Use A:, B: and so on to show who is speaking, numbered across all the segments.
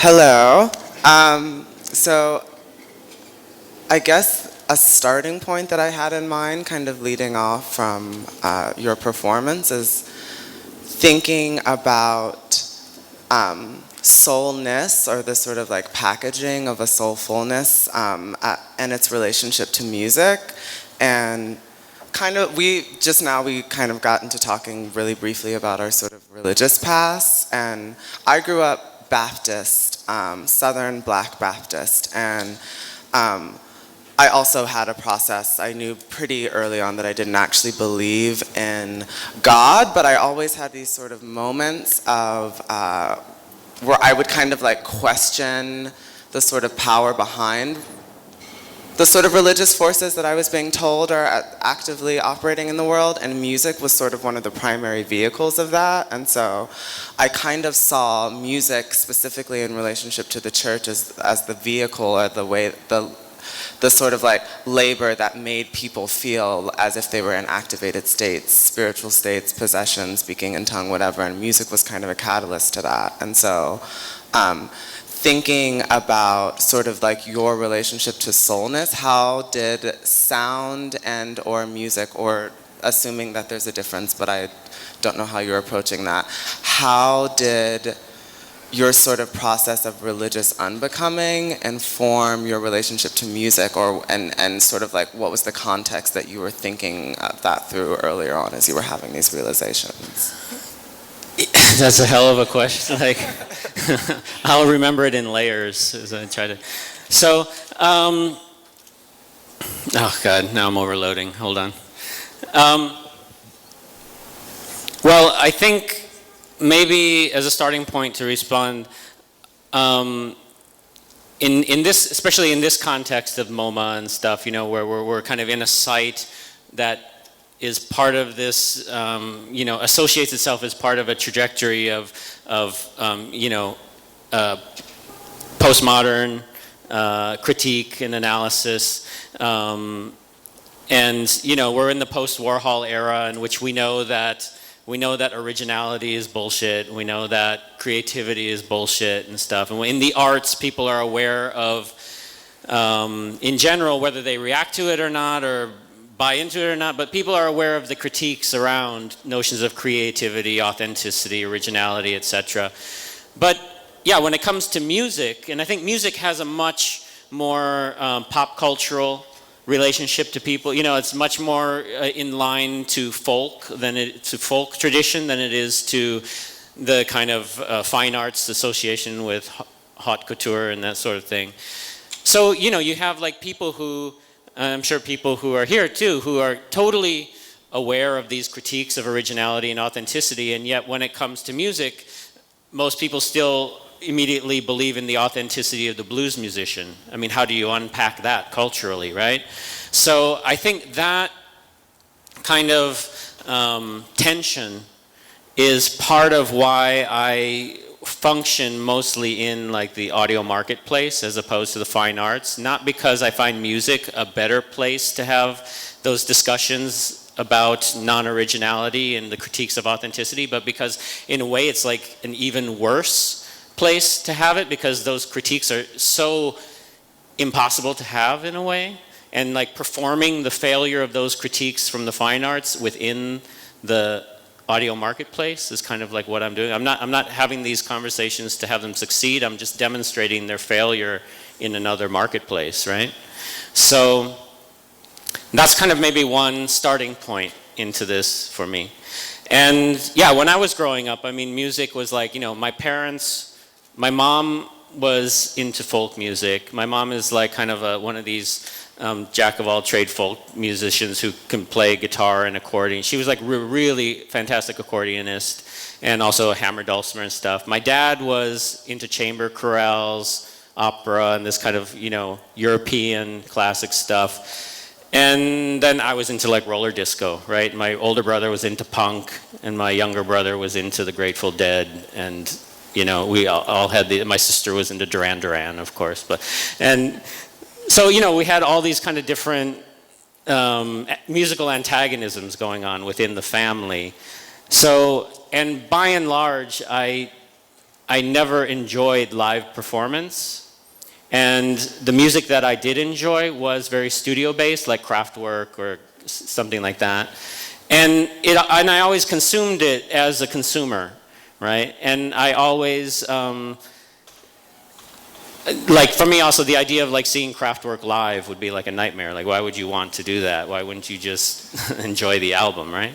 A: Hello. So I guess a starting point that I had in mind, kind of leading off from your performance, is thinking about soulness, or the sort of like packaging of a soulfulness, and its relationship to music. And we kind of got into talking really briefly about our sort of religious past. And I grew up Baptist, Southern Black Baptist, and I also had a process. I knew pretty early on that I didn't actually believe in God, but I always had these sort of moments of where I would kind of like question the sort of power behind the sort of religious forces that I was being told are actively operating in the world, and music was sort of one of the primary vehicles of that. And so I kind of saw music specifically in relationship to the church as the vehicle, or the way, the sort of like labor that made people feel as if they were in activated states, spiritual states, possession, speaking in tongue, whatever, and music was kind of a catalyst to that. And so thinking about sort of like your relationship to soulness, how did sound and or music, or assuming that there's a difference, but I don't know how you're approaching that, how did your sort of process of religious unbecoming inform your relationship to music, and sort of like what was the context that you were thinking that through earlier on as you were having these realizations?
B: That's a hell of a question. Like, I'll remember it in layers as I try to. So, oh God, now I'm overloading. Hold on. Well, I think maybe as a starting point to respond, in this, especially in this context of MoMA and stuff, you know, where we're kind of in a site that is part of this, you know, associates itself as part of a trajectory of you know, postmodern critique and analysis. And, you know, we're in the post-Warhol era, in which we know that originality is bullshit. We know that creativity is bullshit and stuff. And in the arts, people are aware of, in general, whether they react to it or not, or buy into it or not, but people are aware of the critiques around notions of creativity, authenticity, originality, etc. But yeah, when it comes to music, and I think music has a much more pop cultural relationship to people. You know, it's much more in line to folk tradition than it is to the kind of fine arts association with haute couture and that sort of thing. So, you know, you have like people who, I'm sure people who are here too, who are totally aware of these critiques of originality and authenticity, and yet when it comes to music, most people still immediately believe in the authenticity of the blues musician. I mean, how do you unpack that culturally, right? So I think that kind of tension is part of why I function mostly in like the audio marketplace as opposed to the fine arts. Not because I find music a better place to have those discussions about non-originality and the critiques of authenticity, but because in a way it's like an even worse place to have it, because those critiques are so impossible to have in a way, and like performing the failure of those critiques from the fine arts within the audio marketplace is kind of like what I'm doing. I'm not having these conversations to have them succeed. I'm just demonstrating their failure in another marketplace, right? So that's kind of maybe one starting point into this for me. And yeah, when I was growing up, I mean, music was like, you know, my mom was into folk music. My mom is like kind of one of these jack of all trade folk musicians who can play guitar and accordion. She was like really fantastic accordionist, and also a hammer dulcimer and stuff. My dad was into chamber chorales, opera, and this kind of, you know, European classic stuff. And then I was into like roller disco, right? My older brother was into punk, and my younger brother was into the Grateful Dead, and you know, we all had my sister was into Duran Duran, of course, and so, you know, we had all these kind of different musical antagonisms going on within the family. So, and by and large, I I never enjoyed live performance. And the music that I did enjoy was very studio-based, like Kraftwerk or something like that. And I always consumed it as a consumer, right? And I always, like for me also, the idea of like seeing Kraftwerk live would be like a nightmare. Like, why would you want to do that? Why wouldn't you just enjoy the album, right?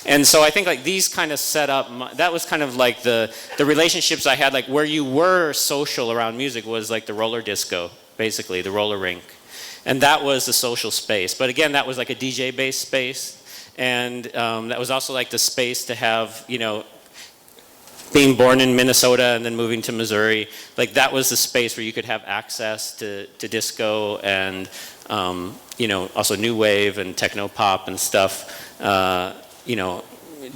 B: And so I think like these kind of set up, that was kind of like the relationships I had, like where you were social around music was like the roller disco, basically, the roller rink. And that was the social space. But again, that was like a DJ-based space. And that was also like the space to have, you know, being born in Minnesota and then moving to Missouri, like that was the space where you could have access to disco and, you know, also new wave and techno pop and stuff, you know,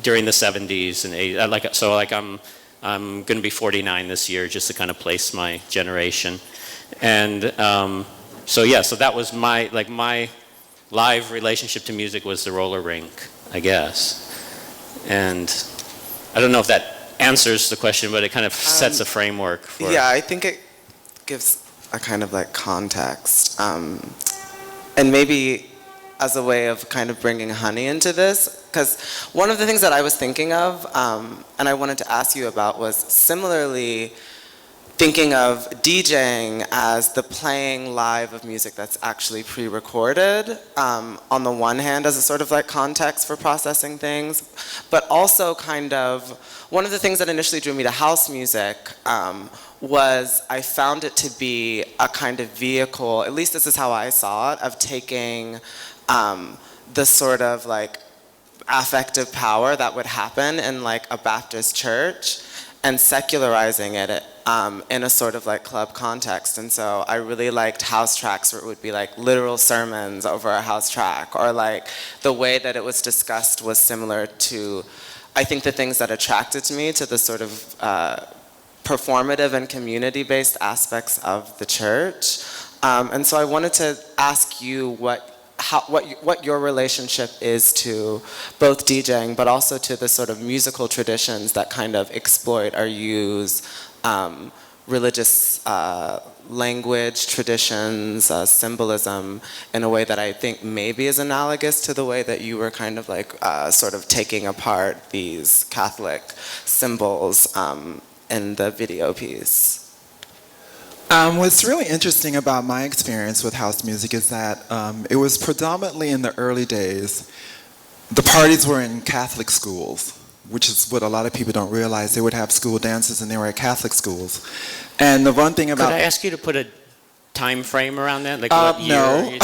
B: during the 70s and 80s. So like I'm going to be 49 this year, just to kind of place my generation. And so yeah, so that was my live relationship to music was the roller rink, I guess. And I don't know if that answers the question, but it kind of sets a framework for.
A: Yeah, I think it gives a kind of like context. And maybe as a way of kind of bringing Honey into this, because one of the things that I was thinking of, and I wanted to ask you about, was similarly thinking of DJing as the playing live of music that's actually pre-recorded, on the one hand as a sort of like context for processing things, but also kind of, one of the things that initially drew me to house music was I found it to be a kind of vehicle, at least this is how I saw it, of taking the sort of like affective power that would happen in like a Baptist church and secularizing it in a sort of like club context. And so I really liked house tracks where it would be like literal sermons over a house track, or like the way that it was discussed was similar to, I think, the things that attracted me to the sort of performative and community-based aspects of the church. And so I wanted to ask you what your relationship is to both DJing, but also to the sort of musical traditions that kind of exploit or use religious language, traditions, symbolism in a way that I think maybe is analogous to the way that you were kind of like sort of taking apart these Catholic symbols in the video piece.
C: What's really interesting about my experience with house music is that it was predominantly in the early days, the parties were in Catholic schools, which is what a lot of people don't realize. They would have school dances and they were at Catholic schools. And the one thing about...
B: Could I ask you to put a time frame around that? Like what year?
C: No.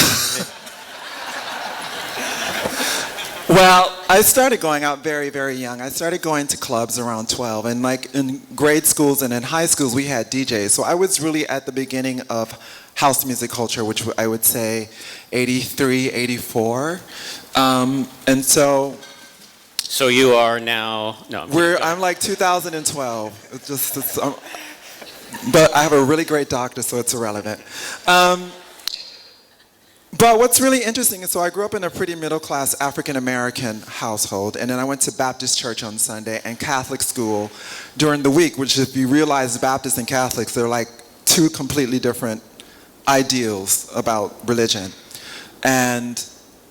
C: Well, I started going out very, very young. I started going to clubs around 12, and like in grade schools and in high schools, we had DJs. So I was really at the beginning of house music culture, which I would say 83, 84. And so...
B: So you are now... No,
C: I'm like 2012. But I have a really great doctor, so it's irrelevant. But what's really interesting is, so I grew up in a pretty middle-class African-American household, and then I went to Baptist church on Sunday and Catholic school during the week, which if you realize Baptists and Catholics, they're like two completely different ideals about religion. And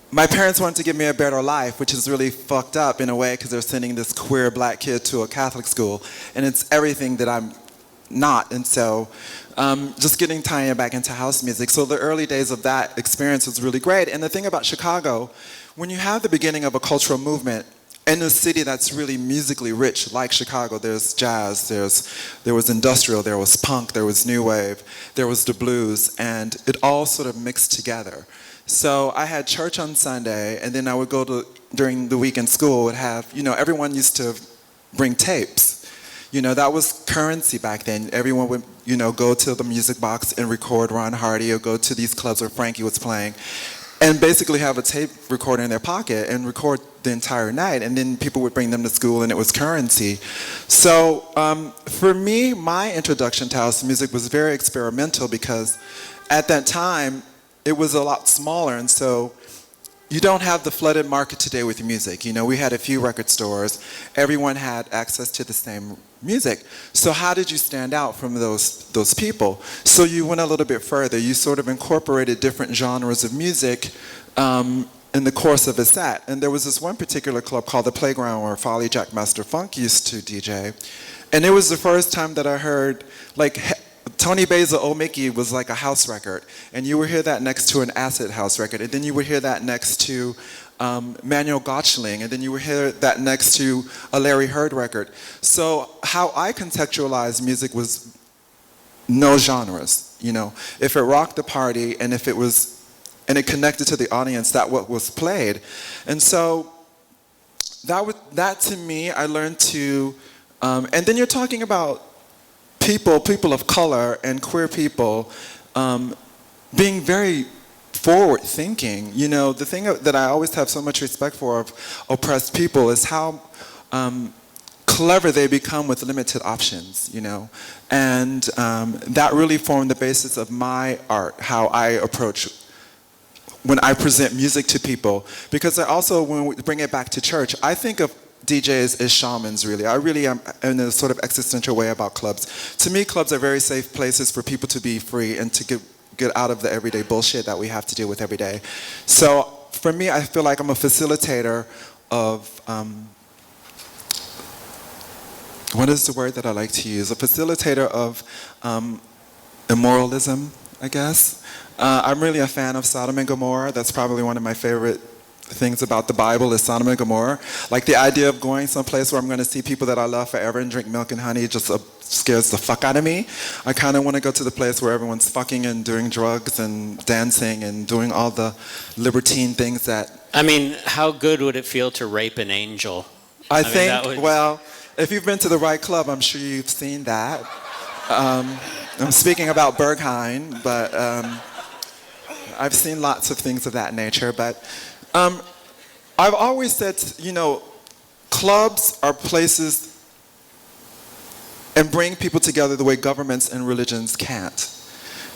C: my parents wanted to give me a better life, which is really fucked up in a way because they're sending this queer black kid to a Catholic school, and it's everything that I'm not. And so just tying back into house music. So the early days of that experience was really great. And the thing about Chicago, when you have the beginning of a cultural movement in a city that's really musically rich, like Chicago, there's jazz, there was industrial, there was punk, there was new wave, there was the blues, and it all sort of mixed together. So I had church on Sunday, and then I would go to, during the week in school, would have, everyone used to bring tapes. That was currency back then. Everyone would, go to the music box and record Ron Hardy, or go to these clubs where Frankie was playing, and basically have a tape recorder in their pocket and record the entire night. And then people would bring them to school, and it was currency. So for me, my introduction to house music was very experimental, because at that time, it was a lot smaller. And so you don't have the flooded market today with music. You know, we had a few record stores. Everyone had access to the same music. So how did you stand out from those people? So you went a little bit further. You sort of incorporated different genres of music in the course of a set. And there was this one particular club called The Playground where Folly Jack Master Funk used to DJ. And it was the first time that I heard, like, Tony Basil Old Mickey was like a house record, and you would hear that next to an acid house record, and then you would hear that next to Manuel Gottschling, and then you would hear that next to a Larry Heard record. So how I contextualized music was no genres, you know. If it rocked the party, and if it was, and it connected to the audience, that what was played. And so that to me, I learned to, and then you're talking about people of color and queer people being very forward thinking. You know, the thing that I always have so much respect for of oppressed people is how clever they become with limited options, you know. And that really formed the basis of my art, how I approach when I present music to people. Because I also, when we bring it back to church, I think of DJs as shamans, really. I really am in a sort of existential way about clubs. To me, clubs are very safe places for people to be free and to get out of the everyday bullshit that we have to deal with every day. So for me, I feel like I'm a facilitator of, what is the word that I like to use? A facilitator of immoralism, I guess. I'm really a fan of Sodom and Gomorrah. That's probably one of my favorite things about the Bible is Sodom and Gomorrah. Like the idea of going someplace where I'm going to see people that I love forever and drink milk and honey just scares the fuck out of me. I kind of want to go to the place where everyone's fucking and doing drugs and dancing and doing all the libertine things that...
B: I mean, how good would it feel to rape an angel?
C: I think, well, if you've been to the right club, I'm sure you've seen that. I'm speaking about Berghain, but I've seen lots of things of that nature. But I've always said, you know, clubs are places and bring people together the way governments and religions can't.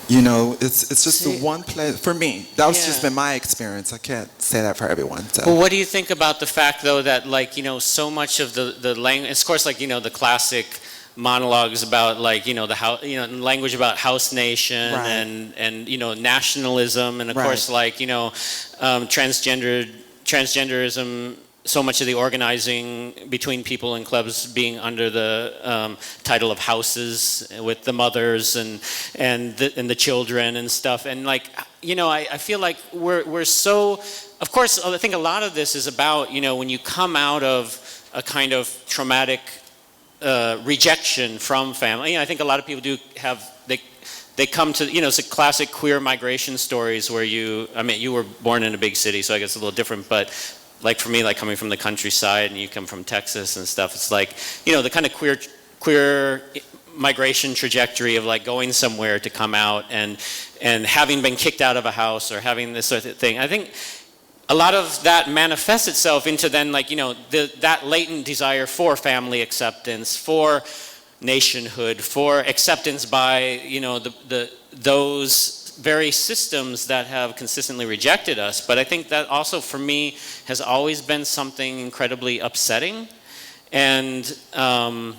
C: You know, it's just the one place, for me, that's just been my experience. I can't say that for everyone. So.
B: Well, what do you think about the fact, though, that, like, you know, so much of the language, of course, like, you know, the classic monologues about, like, you know, language about house nation and you know, nationalism, and of course, like, you know, transgenderism, so much of the organizing between people in clubs being under the title of houses with the mothers and the children and stuff. And, like, you know, I feel like we're so, of course, I think a lot of this is about, you know, when you come out of a kind of traumatic rejection from family. You know, I think a lot of people do have, they come to, you know, it's a classic queer migration stories where you were born in a big city, so I guess it's a little different, but like for me, like coming from the countryside and you come from Texas and stuff, it's like, you know, the kind of queer migration trajectory of like going somewhere to come out and having been kicked out of a house or having this sort of thing. I think a lot of that manifests itself into then, like, you know, that latent desire for family acceptance, for nationhood, for acceptance by, you know, those very systems that have consistently rejected us. But I think that also for me has always been something incredibly upsetting. And I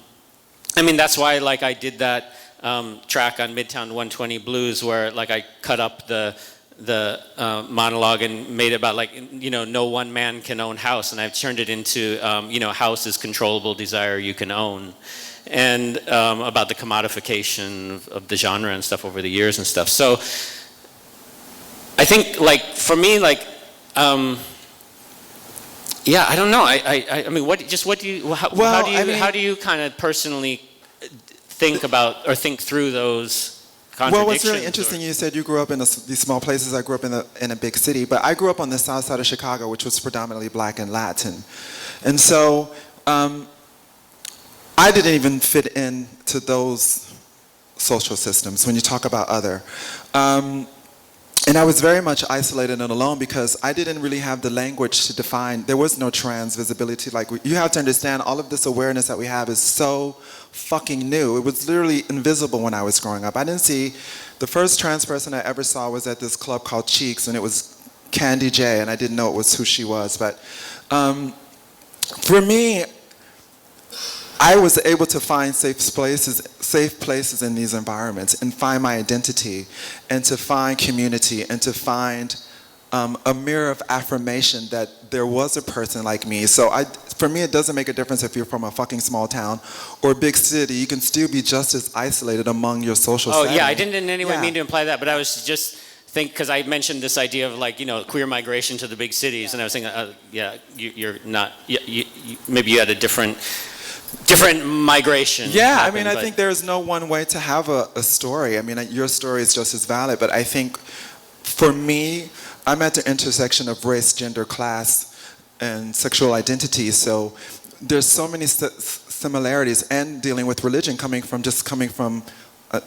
B: mean, that's why, like, I did that track on Midtown 120 Blues where, like, I cut up the monologue and made it about, like, you know, no one man can own house, and I've turned it into, you know, house is controllable desire you can own, and about the commodification of the genre and stuff over the years and stuff. So I think, like, for me, like, yeah, I don't know. I mean, how do you kind of personally think about or think through those?
C: Well, what's really interesting, you said you grew up in these small places. I grew up in a big city, but I grew up on the south side of Chicago, which was predominantly black and Latin. And so I didn't even fit into those social systems when you talk about other. And I was very much isolated and alone because I didn't really have the language to define. There was no trans visibility. Like, you have to understand, all of this awareness that we have is so fucking new. It was literally invisible when I was growing up. I didn't see, the first trans person I ever saw was at this club called Cheeks, and it was Candy J, and I didn't know it was who she was. But for me, I was able to find safe places in these environments and find my identity and to find community and to find a mirror of affirmation that there was a person like me. So for me, it doesn't make a difference if you're from a fucking small town or a big city. You can still be just as isolated among your social setting.
B: Yeah, I didn't in any way mean to imply that, but I was just because I mentioned this idea of like, queer migration to the big cities, and I was thinking, you're not, maybe you had a different migration.
C: Yeah,
B: happen,
C: I mean, I think there's no one way to have a story. I mean, your story is just as valid, but I think for me, I'm at the intersection of race, gender, class, and sexual identity. So there's so many similarities, and dealing with religion coming from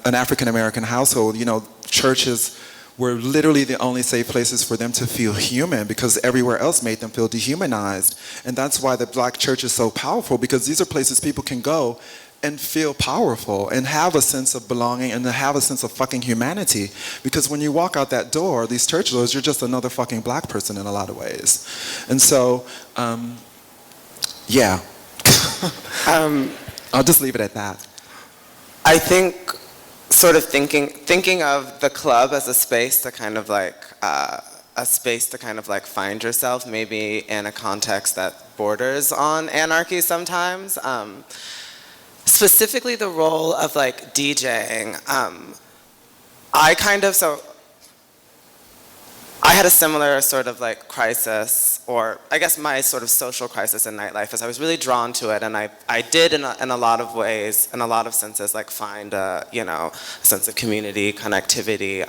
C: an African American household. Churches were literally the only safe places for them to feel human, because everywhere else made them feel dehumanized. And that's why the black church is so powerful, because these are places people can go and feel powerful and have a sense of belonging and have a sense of fucking humanity. Because when you walk out that door, these church doors, you're just another fucking black person in a lot of ways. And so, yeah. I'll just leave it at that.
A: I think sort of thinking of the club as a space to kind of find yourself, maybe in a context that borders on anarchy sometimes. Specifically the role of like DJing. I had a similar sort of like crisis, or I guess my sort of social crisis in nightlife, is I was really drawn to it, and I did in a lot of ways, in a lot of senses, like find a sense of community, connectivity.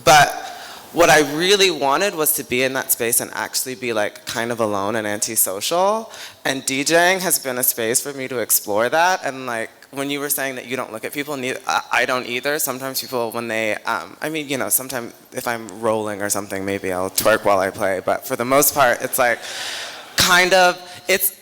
A: But what I really wanted was to be in that space and actually be like kind of alone and antisocial. And DJing has been a space for me to explore that. And like when you were saying that you don't look at people, I don't either. Sometimes people, when they, sometimes if I'm rolling or something, maybe I'll twerk while I play. But for the most part, it's like kind of, it's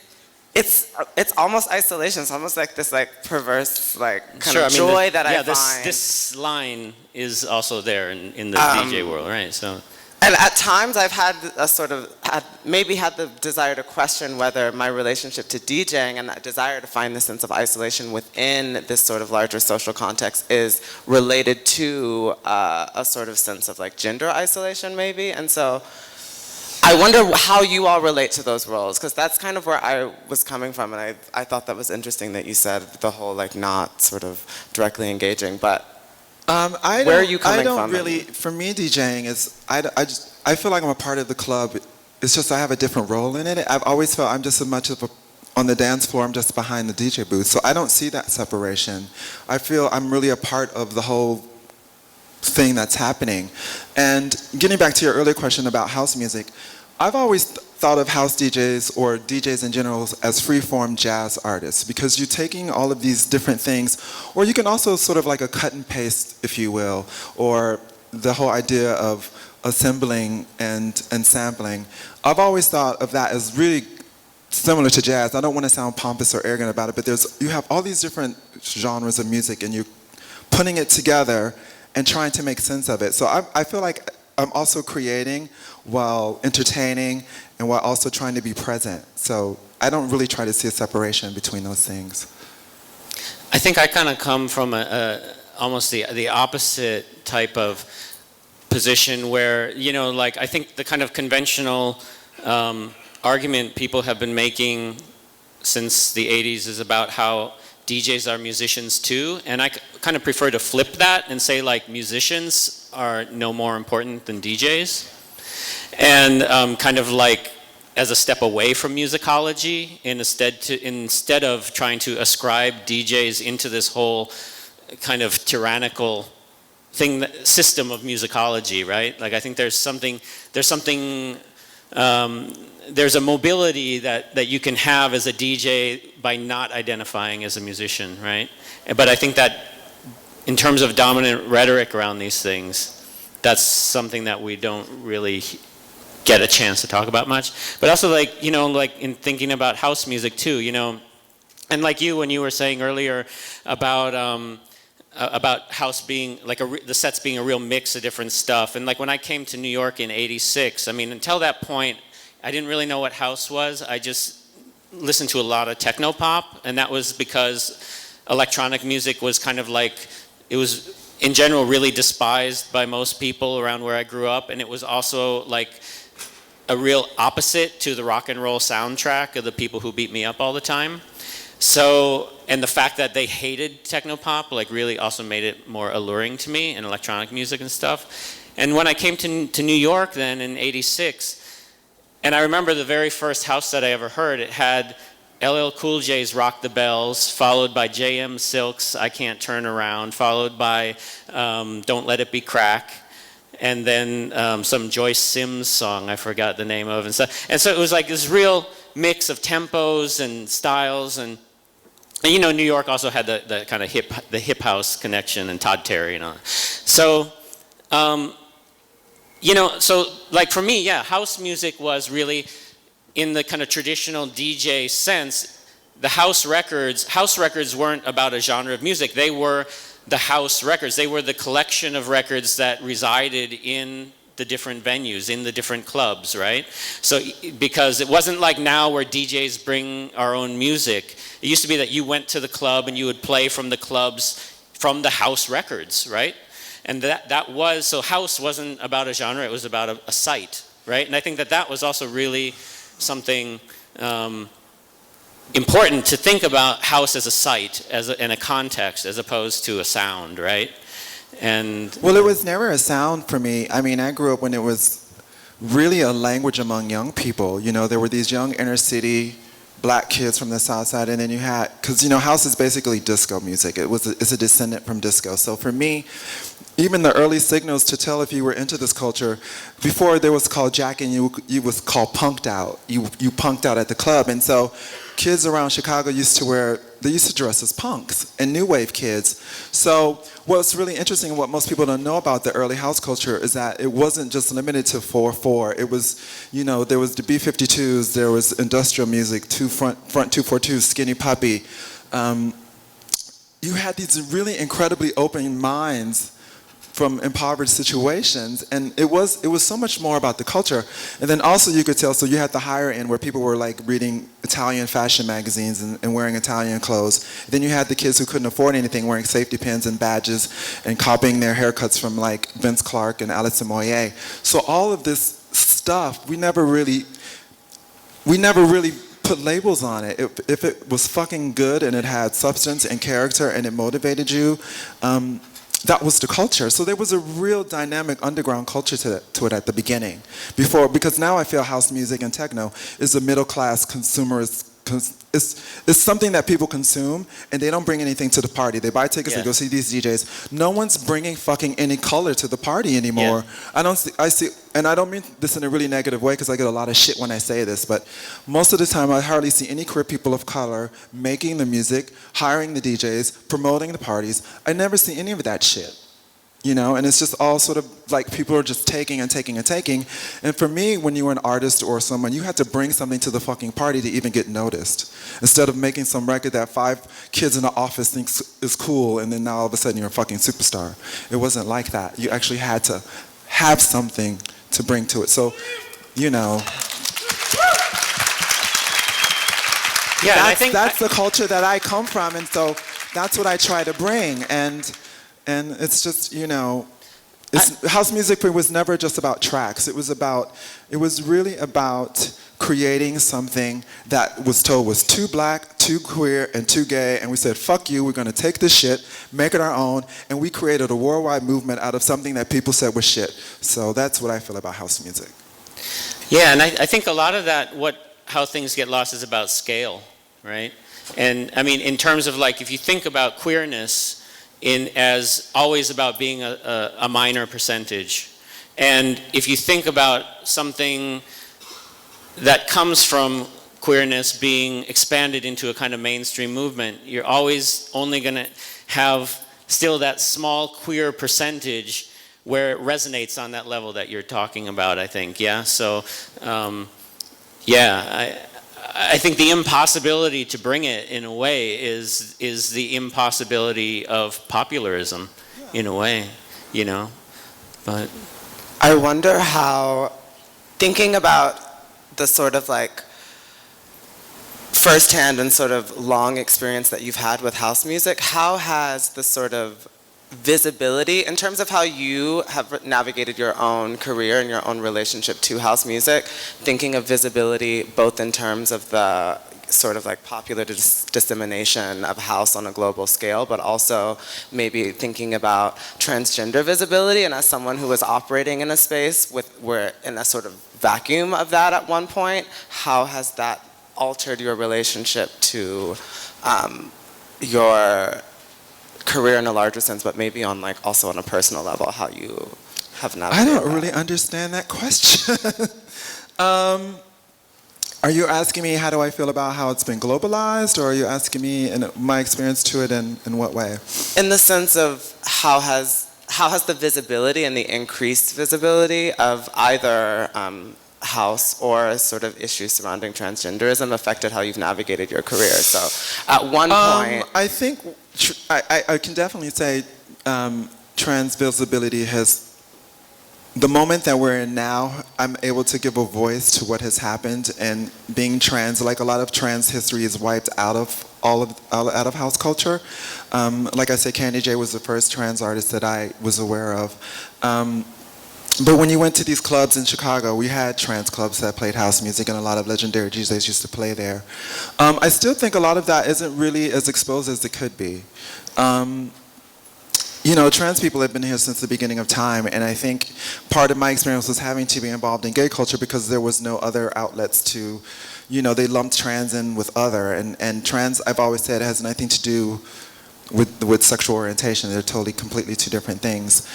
A: almost isolation. It's almost like this like perverse like kind of joy that I find.
B: This line is also there in the DJ world, right? So.
A: And at times I've had the desire to question whether my relationship to DJing and that desire to find the sense of isolation within this sort of larger social context is related to a sort of sense of like gender isolation maybe. And so I wonder how you all relate to those roles, because that's kind of where I was coming from, and I thought that was interesting that you said the whole like not sort of directly engaging, but where are you coming from?
C: I don't really, for me DJing is, I feel like I'm a part of the club. It's just I have a different role in it. I've always felt I'm just as much of on the dance floor, I'm just behind the DJ booth, so I don't see that separation. I feel I'm really a part of the whole thing that's happening. And getting back to your earlier question about house music, I've always thought of house DJs or DJs in general as free-form jazz artists, because you're taking all of these different things, or you can also sort of like a cut and paste, if you will, or the whole idea of assembling and sampling. I've always thought of that as really similar to jazz. I don't want to sound pompous or arrogant about it, but you have all these different genres of music and you're putting it together and trying to make sense of it. So I feel like I'm also creating while entertaining and while also trying to be present. So I don't really try to see a separation between those things.
B: I think I kind of come from almost the opposite type of position where, like I think the kind of conventional argument people have been making since the 80s is about how DJs are musicians too, and I kind of prefer to flip that and say like musicians are no more important than DJs, and kind of like as a step away from musicology, instead of trying to ascribe DJs into this whole kind of tyrannical system of musicology, right? Like I think there's a mobility that you can have as a DJ by not identifying as a musician, right? But I think that in terms of dominant rhetoric around these things, that's something that we don't really get a chance to talk about much. But also like in thinking about house music too, and like when you were saying earlier about about house being like the sets being a real mix of different stuff. And like when I came to New York in '86, I mean, until that point, I didn't really know what house was. I just listened to a lot of techno pop, and that was because electronic music was kind of like, it was in general really despised by most people around where I grew up, and it was also like a real opposite to the rock and roll soundtrack of the people who beat me up all the time. So, and the fact that they hated technopop like really also made it more alluring to me, and electronic music and stuff. And when I came to New York then in '86, and I remember the very first house that I ever heard, it had LL Cool J's Rock the Bells, followed by J.M. Silk's I Can't Turn Around, followed by Don't Let It Be Crack, and then some Joyce Sims song I forgot the name of and stuff. And so it was like this real mix of tempos and styles, and you know, New York also had the kind of hip house connection, and Todd Terry and all that. So, you know, so like for me, yeah, house music was really, in the kind of traditional DJ sense, the house records weren't about a genre of music. They were the house records. They were the collection of records that resided in the different venues, in the different clubs, right? So, because it wasn't like now where DJs bring our own music. It used to be that you went to the club and you would play from the clubs, from the house records, right? And that was, so house wasn't about a genre, it was about a site, right? And I think that was also really something important to think about house as a site, in a context, as opposed to a sound, right? And
C: well, it was never a sound for me. I mean, I grew up when it was really a language among young people. You know, there were these young inner city black kids from the South Side, and then you had, because you know, house is basically disco music. It's a descendant from disco. So for me, even the early signals to tell if you were into this culture, before there was called jacking, you was called punked out. You punked out at the club, and so kids around Chicago used to dress as punks and new wave kids. So what's really interesting and what most people don't know about the early house culture is that it wasn't just limited to 4/4. It was, you know, there was the B-52s, there was industrial music, front 242, Skinny Puppy. You had these really incredibly open minds from impoverished situations, and it was so much more about the culture. And then also you could tell, so you had the higher end where people were like reading Italian fashion magazines and wearing Italian clothes. Then you had the kids who couldn't afford anything, wearing safety pins and badges and copying their haircuts from like Vince Clarke and Alison Moyet. So all of this stuff, we never really put labels on it. If it was fucking good and it had substance and character and it motivated you, that was the culture. So there was a real dynamic underground culture to it at the beginning. Because now I feel house music and techno is a middle class consumerist. It's something that people consume, and they don't bring anything to the party. They buy tickets, they go see these DJs. No one's bringing fucking any color to the party anymore. Yeah. I see, and I don't mean this in a really negative way because I get a lot of shit when I say this, but most of the time I hardly see any queer people of color making the music, hiring the DJs, promoting the parties. I never see any of that shit. You know, and it's just all sort of like people are just taking and taking and taking. And for me, when you were an artist or someone, you had to bring something to the fucking party to even get noticed. Instead of making some record that 5 kids in the office think is cool, and then now all of a sudden you're a fucking superstar. It wasn't like that. You actually had to have something to bring to it. So, you know. Yeah, I think that's the culture that I come from, and so that's what I try to bring. And it's just, you know, house music was never just about tracks. It was really about creating something that was told was too black, too queer, and too gay. And we said, fuck you, we're going to take this shit, make it our own. And we created a worldwide movement out of something that people said was shit. So that's what I feel about house music.
B: Yeah, and I think a lot of that, how things get lost is about scale, right? And I mean, in terms of like, if you think about queerness, as always about being a minor percentage. And if you think about something that comes from queerness being expanded into a kind of mainstream movement, you're always only going to have still that small queer percentage where it resonates on that level that you're talking about, I think. Yeah, so I think the impossibility to bring it in a way is the impossibility of popularism, in a way, you know. But
A: I wonder how, thinking about the sort of like firsthand and sort of long experience that you've had with house music, how has the sort of visibility in terms of how you have navigated your own career and your own relationship to house music, thinking of visibility both in terms of the sort of like popular dissemination of house on a global scale, but also maybe thinking about transgender visibility, and as someone who was operating in a space where in a sort of vacuum of that at one point, how has that altered your relationship to your career in a larger sense, but maybe on like also on a personal level, how you have navigated
C: I don't really understand that question. Are you asking me how do I feel about how it's been globalized, or are you asking me in my experience to it in what way?
A: In the sense of how has the visibility and the increased visibility of either house or sort of issues surrounding transgenderism affected how you've navigated your career? So at one point...
C: I think I can definitely say trans visibility has, the moment that we're in now, I'm able to give a voice to what has happened, and being trans, like a lot of trans history is wiped out of out of house culture. Like I said, Candy J was the first trans artist that I was aware of. But when you went to these clubs in Chicago, we had trans clubs that played house music, and a lot of legendary DJs used to play there. I still think a lot of that isn't really as exposed as it could be. You know, trans people have been here since the beginning of time, and I think part of my experience was having to be involved in gay culture because there was no other outlets to, you know, they lumped trans in with other, and trans, I've always said, has nothing to do with sexual orientation. They're totally, completely two different things.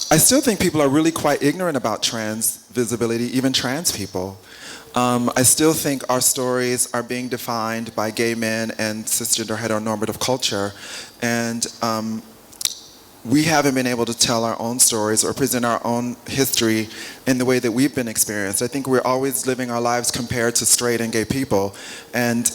C: I still think people are really quite ignorant about trans visibility, even trans people. I still think our stories are being defined by gay men and cisgender heteronormative culture, and we haven't been able to tell our own stories or present our own history in the way that we've been experienced. I think we're always living our lives compared to straight and gay people, and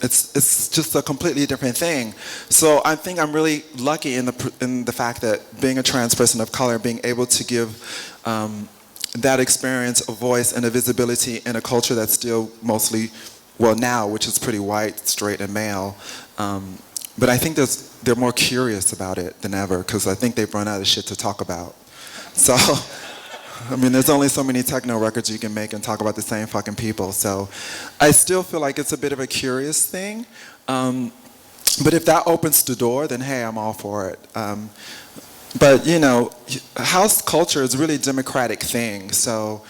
C: it's just a completely different thing. So I think I'm really lucky in the fact that being a trans person of color, being able to give that experience a voice and a visibility in a culture that's still mostly, well now, which is pretty white, straight, and male. But I think they're more curious about it than ever, because I think they've run out of shit to talk about. So, I mean, there's only so many techno records you can make and talk about the same fucking people. So I still feel like it's a bit of a curious thing. But if that opens the door, then hey, I'm all for it. But you know, house culture is a really democratic thing. So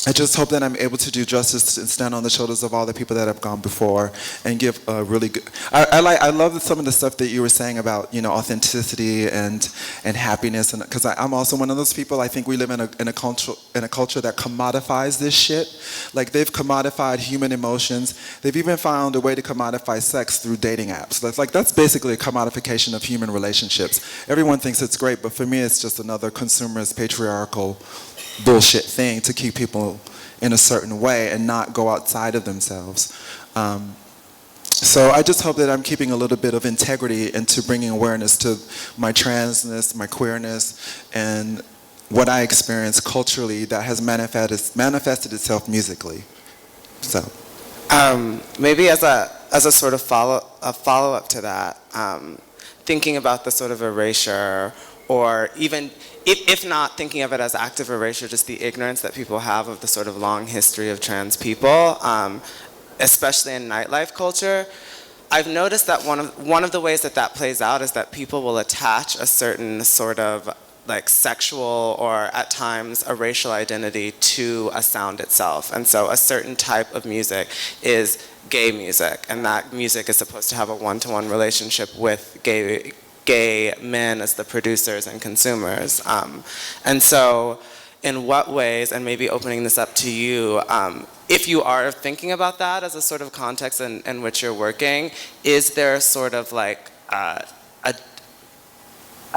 C: I just hope that I'm able to do justice and stand on the shoulders of all the people that have gone before and give a really good. I love some of the stuff that you were saying about, you know, authenticity and happiness, and because I'm also one of those people. I think we live in a culture that commodifies this shit. Like, they've commodified human emotions. They've even found a way to commodify sex through dating apps. That's basically a commodification of human relationships. Everyone thinks it's great, but for me, it's just another consumerist, patriarchal bullshit thing to keep people in a certain way and not go outside of themselves. So I just hope that I'm keeping a little bit of integrity into bringing awareness to my transness, my queerness, and what I experience culturally that has manifested itself musically. So
A: maybe as a sort of follow-up to that, thinking about the sort of erasure, or even if not thinking of it as active erasure, just the ignorance that people have of the sort of long history of trans people, especially in nightlife culture. I've noticed that one of the ways that plays out is that people will attach a certain sort of like sexual or at times a racial identity to a sound itself. And so a certain type of music is gay music, and that music is supposed to have a one-to-one relationship with gay men as the producers and consumers. And so in what ways, and maybe opening this up to you, if you are thinking about that as a sort of context in which you're working, is there sort of like a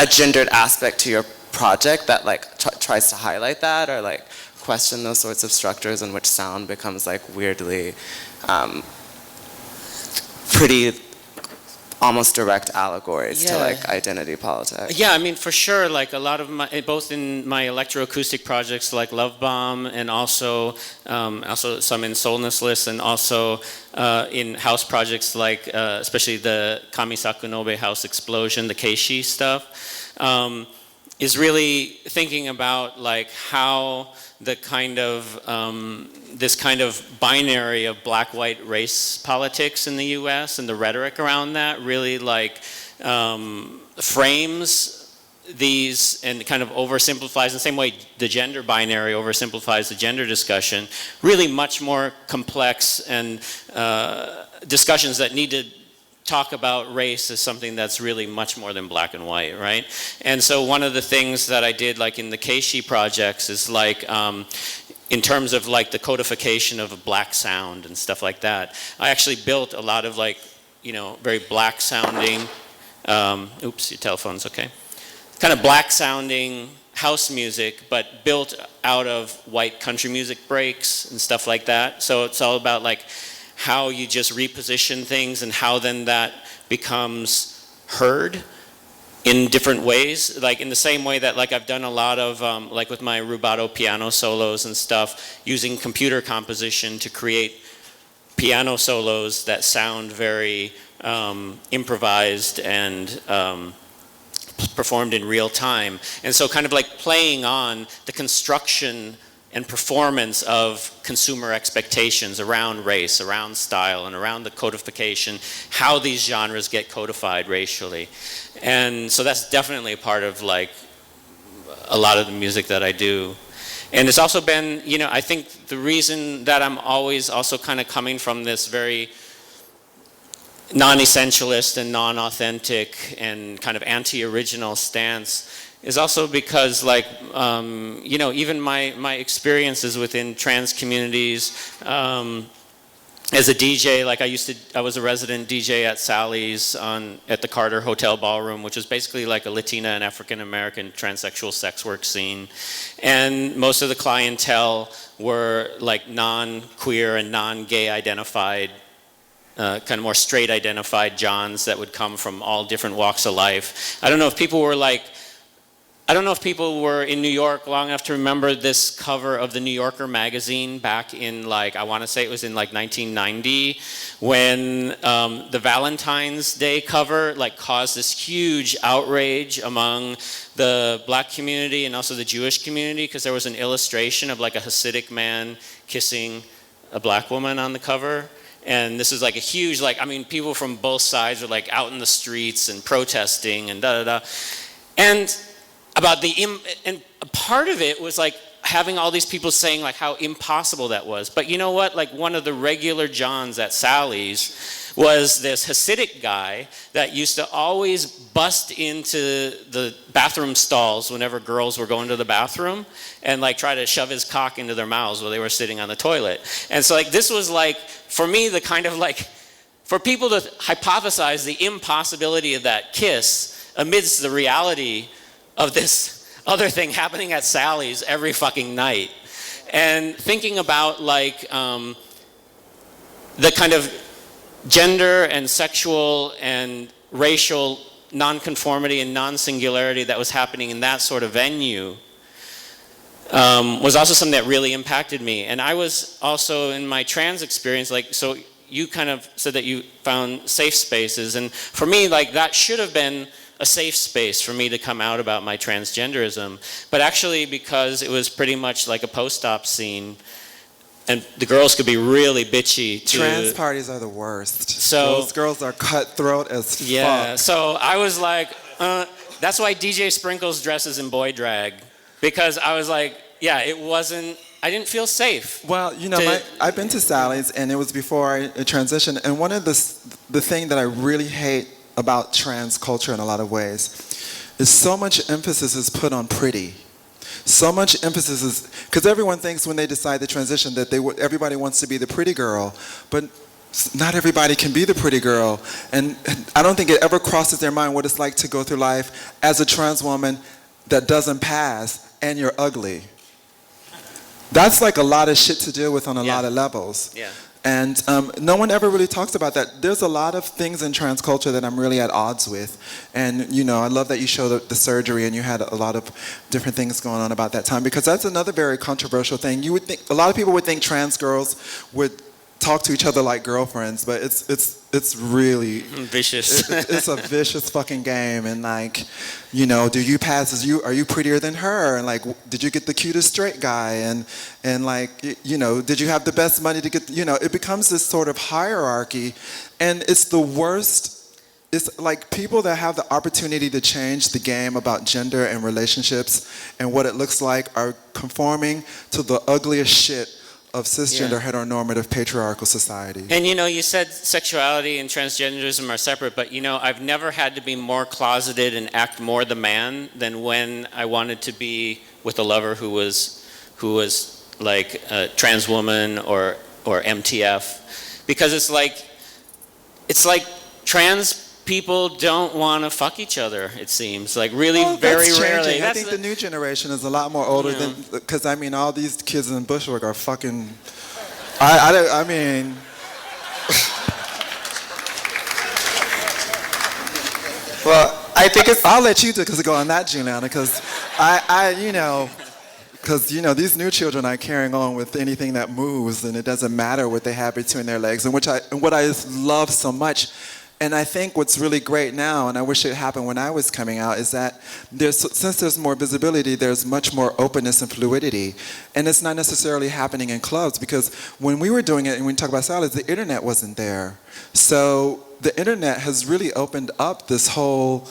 A: gendered aspect to your project that like tries to highlight that, or like question those sorts of structures in which sound becomes like weirdly pretty almost direct allegories to like identity politics.
B: Yeah, I mean, for sure, like a lot of my, both in my electroacoustic projects like Love Bomb and also some in Solness and also in house projects like especially the Kamisaku Nobe House Explosion, the Keishi stuff, is really thinking about like how the kind of this kind of binary of black-white race politics in the U.S. and the rhetoric around that really like frames these and kind of oversimplifies in the same way the gender binary oversimplifies the gender discussion, really much more complex and discussions that need to talk about race as something that's really much more than black and white, right? And so one of the things that I did like in the Keishi projects is like in terms of like the codification of a black sound and stuff like that, I actually built a lot of like, you know, very black sounding, oops, your telephone's okay. Kind of black sounding house music, but built out of white country music breaks and stuff like that. So it's all about like how you just reposition things and how then that becomes heard in different ways. Like in the same way that like I've done a lot of, like with my rubato piano solos and stuff, using computer composition to create piano solos that sound very improvised and performed in real time. And so kind of like playing on the construction and performance of consumer expectations around race, around style, and around the codification, how these genres get codified racially. And so that's definitely a part of like a lot of the music that I do. And it's also been, you know, I think the reason that I'm always also kind of coming from this very non-essentialist and non-authentic and kind of anti-original stance is also because like, you know, even my experiences within trans communities, as a DJ, like I was a resident DJ at Sally's at the Carter Hotel Ballroom, which was basically like a Latina and African American transsexual sex work scene. And most of the clientele were like non-queer and non-gay identified, kind of more straight identified Johns that would come from all different walks of life. I don't know if people were in New York long enough to remember this cover of the New Yorker magazine back in like, I want to say it was in like 1990, when the Valentine's Day cover like caused this huge outrage among the black community and also the Jewish community, because there was an illustration of like a Hasidic man kissing a black woman on the cover. And this is like a huge, like, I mean, people from both sides were like out in the streets and protesting and da-da-da. And about and a part of it was like having all these people saying like how impossible that was. But you know what? Like one of the regular Johns at Sally's was this Hasidic guy that used to always bust into the bathroom stalls whenever girls were going to the bathroom and like try to shove his cock into their mouths while they were sitting on the toilet. And so like this was like, for me, the kind of like, for people to hypothesize the impossibility of that kiss amidst the reality of this other thing happening at Sally's every fucking night. And thinking about like the kind of gender and sexual and racial nonconformity and non-singularity that was happening in that sort of venue was also something that really impacted me. And I was also in my trans experience, like, so you kind of said that you found safe spaces, and for me, like, that should have been a safe space for me to come out about my transgenderism. But actually, because it was pretty much like a post-op scene, and the girls could be really bitchy to...
C: Trans parties are the worst.
B: So
C: those girls are cutthroat as fuck.
B: Yeah, so I was like, that's why DJ Sprinkles dresses in boy drag. Because I was like, yeah, it wasn't, I didn't feel safe.
C: Well, you know, I've been to Sally's, and it was before I transitioned, and one of the thing that I really hate about trans culture in a lot of ways is so much emphasis is put on pretty. So much emphasis is, because everyone thinks when they decide to transition that everybody wants to be the pretty girl, but not everybody can be the pretty girl. And I don't think it ever crosses their mind what it's like to go through life as a trans woman that doesn't pass and you're ugly. that's like a lot of shit to deal with on a
B: Yeah.
C: lot of levels.
B: Yeah.
C: And no one ever really talks about that. There's a lot of things in trans culture that I'm really at odds with. And, you know, I love that you showed the surgery and you had a lot of different things going on about that time, because that's another very controversial thing. You would think, a lot of people would think trans girls would talk to each other like girlfriends, but it's really
B: Vicious.
C: it's a vicious fucking game. And like, you know, do you pass as are you prettier than her? And like, did you get the cutest straight guy? And like, you know, did you have the best money to get, you know, it becomes this sort of hierarchy, and it's the worst. It's like people that have the opportunity to change the game about gender and relationships and what it looks like are conforming to the ugliest shit of cisgender heteronormative patriarchal society.
B: And you know, you said sexuality and transgenderism are separate, but you know, I've never had to be more closeted and act more the man than when I wanted to be with a lover who was like a trans woman or MTF, because it's like trans people don't want to fuck each other, it seems. Like really, well, very rarely.
C: I think the new generation is a lot more older than, because I mean, all these kids in Bushwick are fucking, I mean, well, I think I'll let you go on that, Juliana, because because, you know, these new children are carrying on with anything that moves, and it doesn't matter what they have between their legs, and what I love so much. And I think what's really great now, and I wish it happened when I was coming out, is that since there's more visibility, there's much more openness and fluidity. And it's not necessarily happening in clubs, because when we were doing it, and when we talk about salads, the internet wasn't there. So the internet has really opened up this whole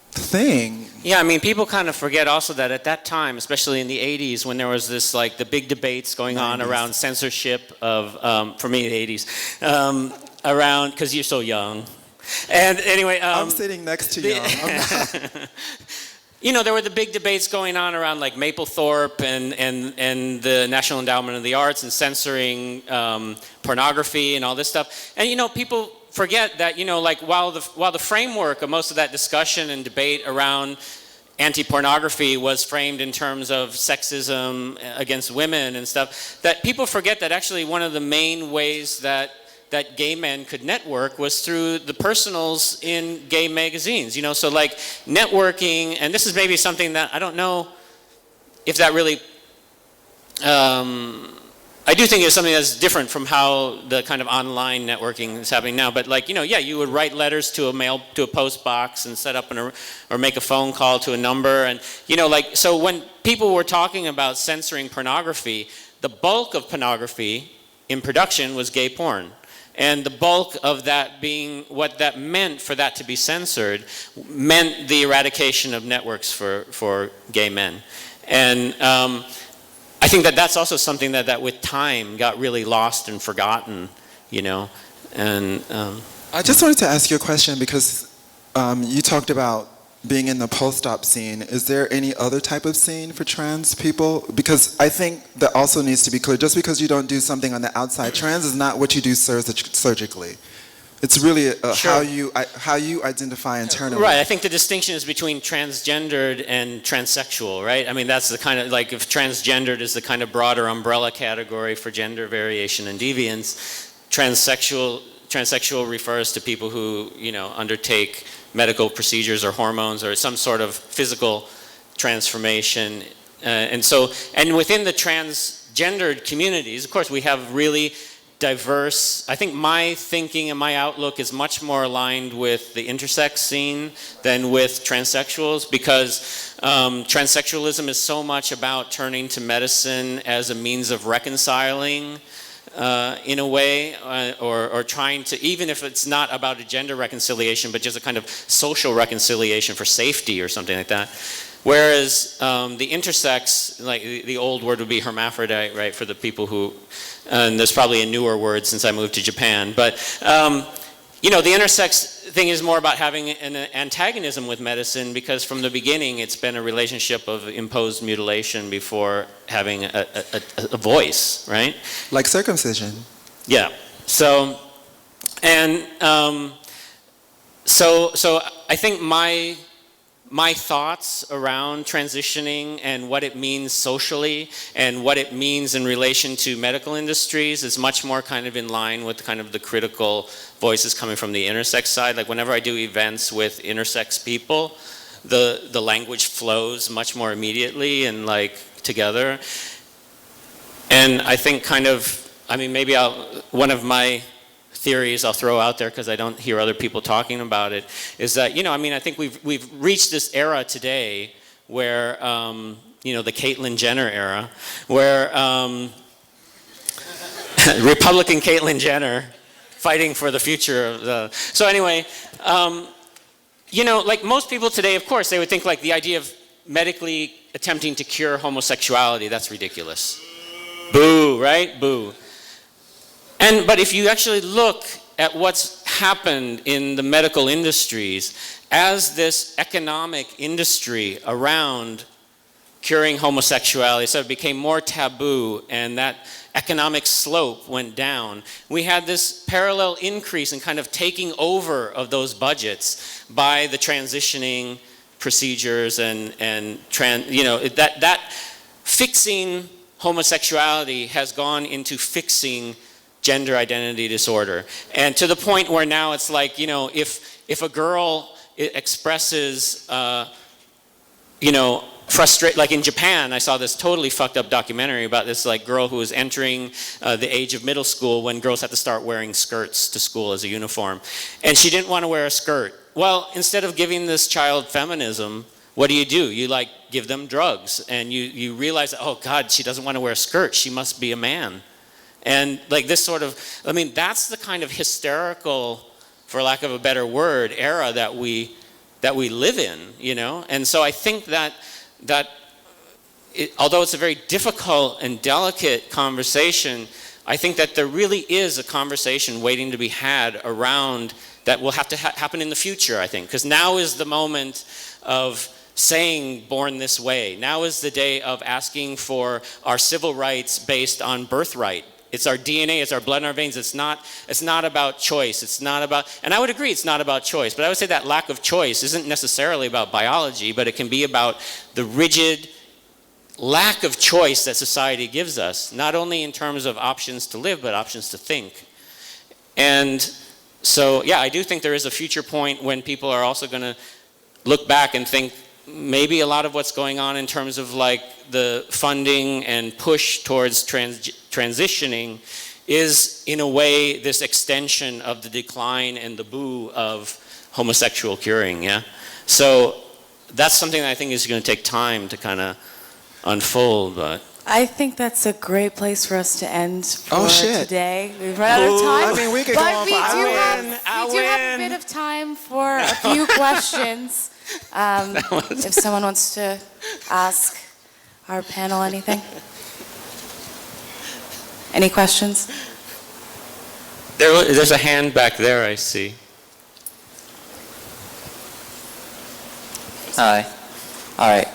C: thing.
B: Yeah, I mean, people kind of forget also that at that time, especially in the 80s, when there was this, like, the big debates going on around censorship of, for me, the 80s, around, because you're so young. And anyway,
C: I'm sitting next to you.
B: You know, there were the big debates going on around like Mapplethorpe and the National Endowment of the Arts and censoring pornography and all this stuff. And you know, people forget that, you know, like while the framework of most of that discussion and debate around anti-pornography was framed in terms of sexism against women and stuff, that people forget that actually one of the main ways that gay men could network was through the personals in gay magazines, you know, so like networking, and this is maybe something that I don't know if that really, I do think it's something that's different from how the kind of online networking is happening now, but like, you know, yeah, you would write letters to a post box and set up or make a phone call to a number, and you know, like, so when people were talking about censoring pornography, the bulk of pornography in production was gay porn. And the bulk of that being, what that meant for that to be censored, meant the eradication of networks for gay men. And I think that that's also something that with time got really lost and forgotten, you know. And
C: I just wanted to ask you a question, because you talked about being in the post-op scene. Is there any other type of scene for trans people? Because I think that also needs to be clear. Just because you don't do something on the outside, trans is not what you do surgically. It's really how you identify internally.
B: Right, I think the distinction is between transgendered and transsexual, right? I mean, that's the kind of, like, if transgendered is the kind of broader umbrella category for gender variation and deviance, transsexual refers to people who, you know, undertake medical procedures or hormones or some sort of physical transformation. And within the transgendered communities, of course, we have really diverse, I think my thinking and my outlook is much more aligned with the intersex scene than with transsexuals, because transsexualism is so much about turning to medicine as a means of reconciling in a way, or trying to, even if it's not about a gender reconciliation, but just a kind of social reconciliation for safety or something like that. Whereas the intersex, like the old word would be hermaphrodite, right, for the people who, and there's probably a newer word since I moved to Japan, but you know, the intersex thing is more about having an antagonism with medicine, because from the beginning it's been a relationship of imposed mutilation before having a voice, right?
C: Like circumcision.
B: Yeah. So, and so I think my my thoughts around transitioning and what it means socially and what it means in relation to medical industries is much more kind of in line with kind of the critical voices coming from the intersex side. Like whenever I do events with intersex people, the language flows much more immediately and like together. And I think kind of, I mean, maybe one of my theories I'll throw out there because I don't hear other people talking about it is that, you know, I mean, I think we've reached this era today where, you know, the Caitlyn Jenner era, where Republican Caitlyn Jenner fighting for the future of the, so anyway, you know, like most people today, of course, they would think like the idea of medically attempting to cure homosexuality, that's ridiculous. Boo, right? Boo. But if you actually look at what's happened in the medical industries, as this economic industry around curing homosexuality sort of became more taboo and that economic slope went down, we had this parallel increase in kind of taking over of those budgets by the transitioning procedures and you know, that fixing homosexuality has gone into fixing gender identity disorder. And to the point where now it's like, you know, if a girl expresses, you know, like in Japan, I saw this totally fucked up documentary about this like girl who was entering the age of middle school when girls had to start wearing skirts to school as a uniform. And she didn't want to wear a skirt. Well, instead of giving this child feminism, what do? You like give them drugs and you realize, that, oh God, she doesn't want to wear a skirt. She must be a man. And like this sort of, I mean, that's the kind of hysterical, for lack of a better word, era that we live in, you know? And so I think that although it's a very difficult and delicate conversation, I think that there really is a conversation waiting to be had around that will have to happen in the future, I think. Because now is the moment of saying born this way. Now is the day of asking for our civil rights based on birthright. It's our DNA, it's our blood in our veins. It's not about choice. It's not about, and I would agree it's not about choice, but I would say that lack of choice isn't necessarily about biology, but it can be about the rigid lack of choice that society gives us, not only in terms of options to live, but options to think. And so, yeah, I do think there is a future point when people are also going to look back and think maybe a lot of what's going on in terms of like the funding and push towards transitioning is in a way this extension of the decline and the boo of homosexual curing, yeah? So that's something that I think is going to take time to kind of unfold, but...
D: I think that's a great place for us to end for today. We've run out of
C: Ooh,
D: time.
C: I mean, we could go on for hours.
D: We do have a bit of time for a few questions. If someone wants to ask our panel anything. Any questions?
B: There's a hand back there, I see.
E: Hi. All right.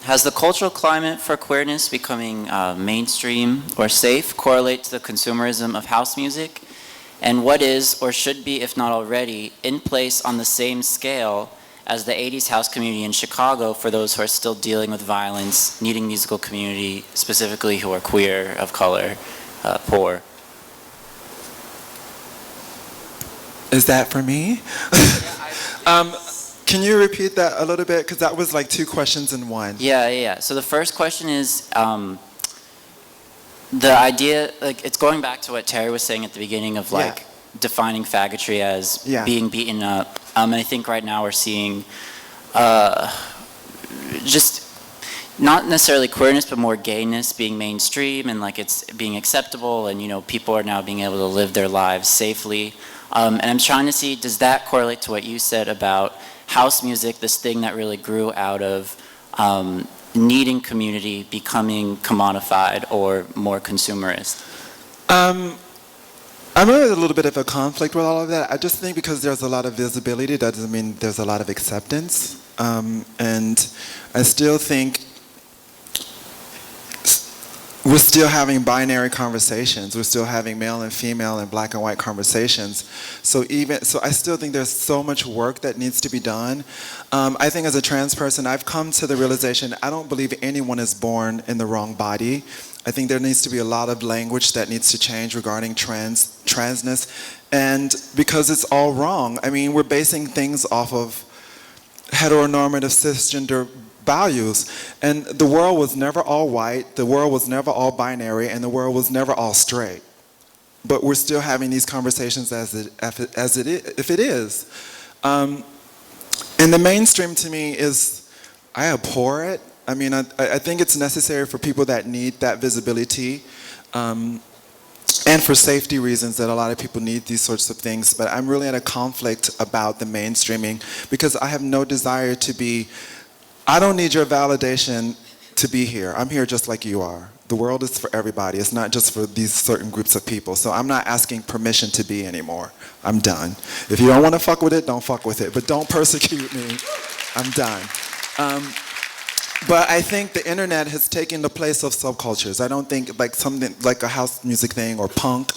E: Has the cultural climate for queerness becoming mainstream or safe correlate to the consumerism of house music? And what is, or should be, if not already, in place on the same scale as the 80s house community in Chicago for those who are still dealing with violence, needing musical community, specifically who are queer, of color, poor?
C: Is that for me? Can you repeat that a little bit? Because that was like two questions in one.
E: Yeah. So the first question is, the idea, like, it's going back to what Terry was saying at the beginning of like defining faggotry as being beaten up. And I think right now we're seeing just not necessarily queerness, but more gayness being mainstream and like it's being acceptable, and you know, people are now being able to live their lives safely. And I'm trying to see, does that correlate to what you said about house music, this thing that really grew out of needing community, becoming commodified or more consumerist?
C: I'm in a little bit of a conflict with all of that. I just think because there's a lot of visibility, that doesn't mean there's a lot of acceptance. And I still think we're still having binary conversations. We're still having male and female and black and white conversations. So I still think there's so much work that needs to be done. I think as a trans person, I've come to the realization I don't believe anyone is born in the wrong body. I think there needs to be a lot of language that needs to change regarding transness, and because it's all wrong. I mean, we're basing things off of heteronormative cisgender values, and the world was never all white, the world was never all binary, and the world was never all straight. But we're still having these conversations if it is. And the mainstream to me is, I abhor it. I mean, I think it's necessary for people that need that visibility, and for safety reasons that a lot of people need these sorts of things. But I'm really at a conflict about the mainstreaming, because I have no desire to be, I don't need your validation to be here. I'm here just like you are. The world is for everybody. It's not just for these certain groups of people. So I'm not asking permission to be anymore. I'm done. If you don't want to fuck with it, don't fuck with it. But don't persecute me. I'm done. But I think the internet has taken the place of subcultures. I don't think like something like a house music thing or punk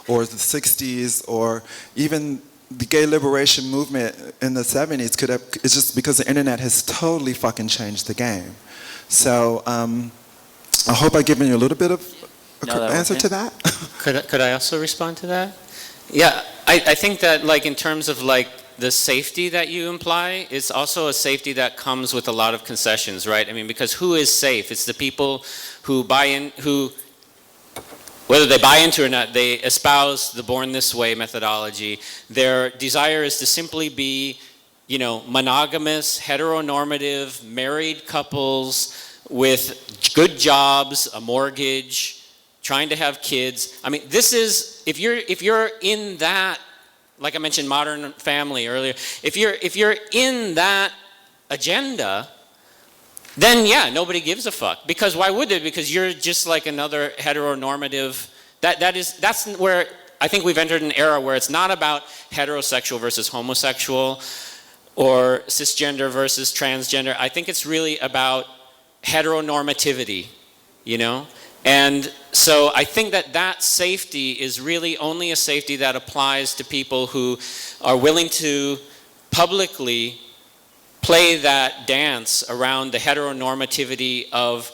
C: or the 60s or even the gay liberation movement in the 70s could have, it's just because the internet has totally fucking changed the game. So I hope I've given you a little bit of an answer to that.
B: Could I also respond to that? Yeah, I think that like in terms of like the safety that you imply, it's also a safety that comes with a lot of concessions, right? I mean, because who is safe? It's the people who buy in, who, whether they buy into or not, they espouse the born this way methodology. Their desire is to simply be, you know, monogamous, heteronormative, married couples with good jobs, a mortgage, trying to have kids. I mean, this is, if you're in that, like I mentioned, Modern Family earlier, if you're in that agenda, then yeah, nobody gives a fuck. Because why would they? Because you're just like another heteronormative. That's where I think we've entered an era where it's not about heterosexual versus homosexual or cisgender versus transgender. I think it's really about heteronormativity, you know? And so I think that safety is really only a safety that applies to people who are willing to publicly play that dance around the heteronormativity of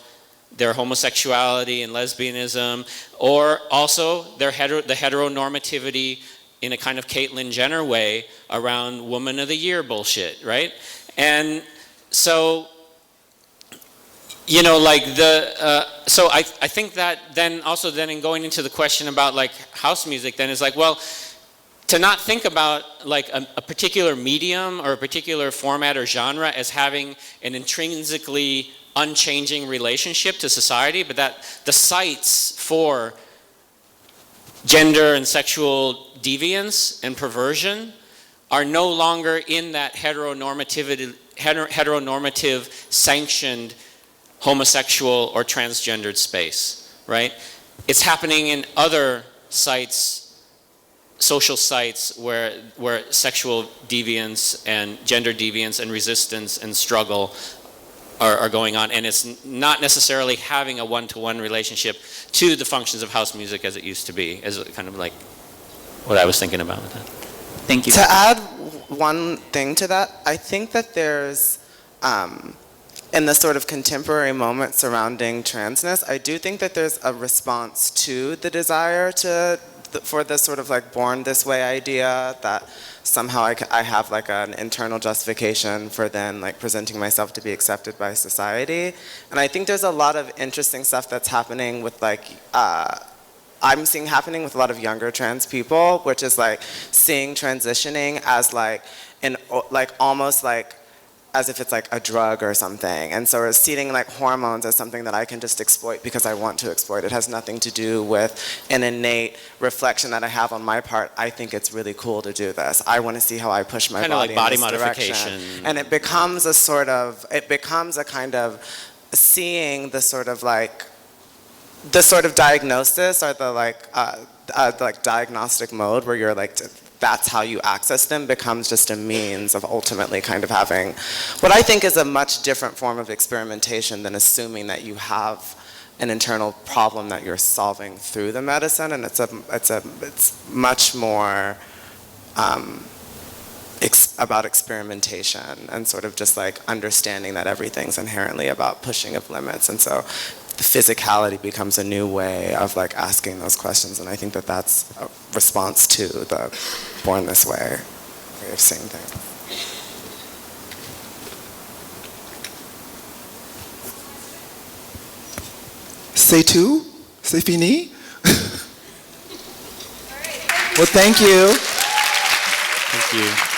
B: their homosexuality and lesbianism, or also the heteronormativity in a kind of Caitlyn Jenner way around Woman of the Year bullshit, right? And so, you know, like so I think that then also then in going into the question about like house music then is like, well, to not think about like a particular medium or a particular format or genre as having an intrinsically unchanging relationship to society, but that the sites for gender and sexual deviance and perversion are no longer in that heteronormative sanctioned homosexual or transgendered space, right? It's happening in other sites, social sites where sexual deviance and gender deviance and resistance and struggle are going on, and it's not necessarily having a one-to-one relationship to the functions of house music as it used to be, as kind of like what I was thinking about with that.
E: Thank you.
A: To add one thing to that, I think that there's in the sort of contemporary moment surrounding transness, I do think that there's a response to the desire for this sort of like born this way idea that somehow I have like an internal justification for then like presenting myself to be accepted by society. And I think there's a lot of interesting stuff that's happening with like, I'm seeing happening with a lot of younger trans people, which is like seeing transitioning as like, almost like, as if it's like a drug or something. And so we're seeing like hormones as something that I can just exploit because I want to exploit. It has nothing to do with an innate reflection that I have on my part. I think it's really cool to do this. I want to see how I push my
B: kind
A: body
B: of like
A: in
B: body
A: this
B: modification.
A: direction. And it becomes a kind of seeing the sort of diagnosis or the like diagnostic mode where you're like, that's how you access them, becomes just a means of ultimately kind of having what I think is a much different form of experimentation than assuming that you have an internal problem that you're solving through the medicine, and it's much more about experimentation and sort of just like understanding that everything's inherently about pushing of limits. And so the physicality becomes a new way of like asking those questions, and I think that that's a response to the Born This Way of seeing things.
C: C'est tout? C'est fini? Well, thank you.
B: Thank you.